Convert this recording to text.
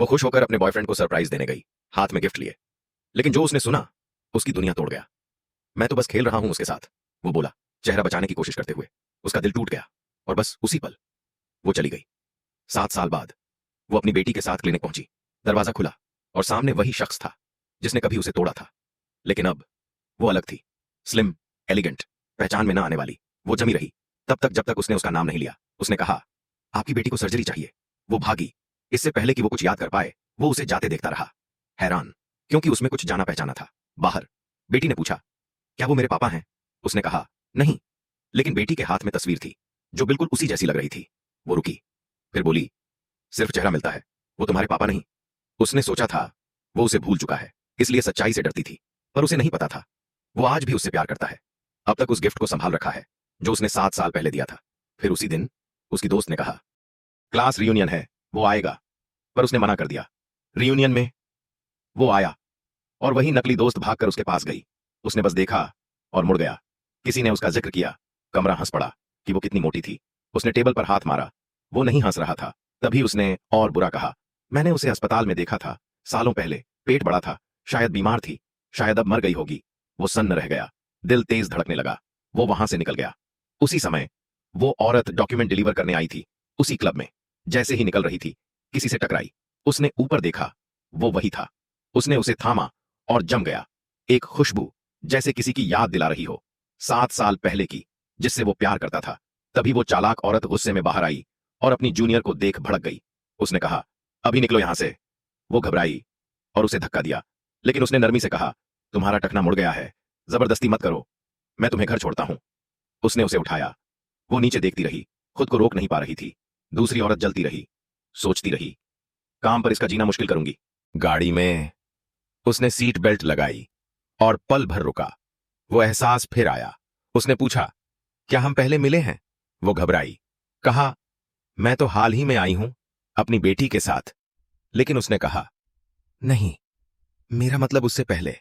वो खुश होकर अपने बॉयफ्रेंड को सरप्राइज देने गई, हाथ में गिफ्ट लिए। लेकिन जो उसने सुना उसकी दुनिया तोड़ गया। मैं तो बस खेल रहा हूं उसके साथ, वो बोला, चेहरा बचाने की कोशिश करते हुए। उसका दिल टूट गया और बस उसी पल वो चली गई। 7 साल बाद वो अपनी बेटी के साथ क्लिनिक पहुंची। दरवाजा खुला और सामने वही शख्स था जिसने कभी उसे तोड़ा था। लेकिन अब वो अलग थी, स्लिम, एलिगेंट, पहचान में ना आने वाली। वो जमी रही तब तक जब तक उसने उसका नाम नहीं लिया। उसने कहा, आपकी बेटी को सर्जरी चाहिए। वो भागी। इससे पहले कि वो कुछ याद कर पाए वो उसे जाते देखता रहा, हैरान, क्योंकि उसमें कुछ जाना पहचाना था। बाहर बेटी ने पूछा, क्या वो मेरे पापा हैं? उसने कहा, नहीं। लेकिन बेटी के हाथ में तस्वीर थी जो बिल्कुल उसी जैसी लग रही थी। वो रुकी, फिर बोली, सिर्फ चेहरा मिलता है, वो तुम्हारे पापा नहीं। उसने सोचा था वो उसे भूल चुका है, इसलिए सच्चाई से डरती थी, पर उसे नहीं पता था वो आज भी उससे प्यार करता है। अब तक उस गिफ्ट को संभाल रखा है जो उसने 7 साल पहले दिया था। फिर उसी दिन उसकी दोस्त ने कहा, क्लास रियूनियन है, वो आएगा। पर उसने मना कर दिया। रियूनियन में वो आया और वही नकली दोस्त भागकर उसके पास गई। उसने बस देखा और मुड़ गया। किसी ने उसका जिक्र किया। कमरा हंस पड़ा कि वो कितनी मोटी थी। उसने टेबल पर हाथ मारा। वो नहीं हंस रहा था। तभी उसने और बुरा कहा, मैंने उसे अस्पताल में देखा था, सालों पहले। पेट बड़ा था, शायद बीमार थी, शायद अब मर गई होगी। वो सन्न रह गया, दिल तेज धड़कने लगा। वो वहां से निकल गया। उसी समय वो औरत डॉक्यूमेंट डिलीवर करने आई थी, उसी क्लब में। जैसे ही निकल रही थी किसी से टकराई। उसने ऊपर देखा, वो वही था। उसने उसे थामा और जम गया। एक खुशबू जैसे किसी की याद दिला रही हो, 7 साल पहले की, जिससे वो प्यार करता था। तभी वो चालाक औरत गुस्से में बाहर आई और अपनी जूनियर को देख भड़क गई। उसने कहा, अभी निकलो यहां से। वो घबराई और उसे धक्का दिया, लेकिन उसने नरमी से कहा, तुम्हारा टखना मुड़ गया है, जबरदस्ती मत करो, मैं तुम्हें घर छोड़ता हूं। उसने उसे उठाया। वो नीचे देखती रही, खुद को रोक नहीं पा रही थी। दूसरी औरत जलती रही, सोचती रही, काम पर इसका जीना मुश्किल करूंगी। गाड़ी में उसने सीट बेल्ट लगाई और पल भर रुका। वो एहसास फिर आया। उसने पूछा, क्या हम पहले मिले हैं? वो घबराई, कहा, मैं तो हाल ही में आई हूं, अपनी बेटी के साथ। लेकिन उसने कहा, नहीं, मेरा मतलब उससे पहले।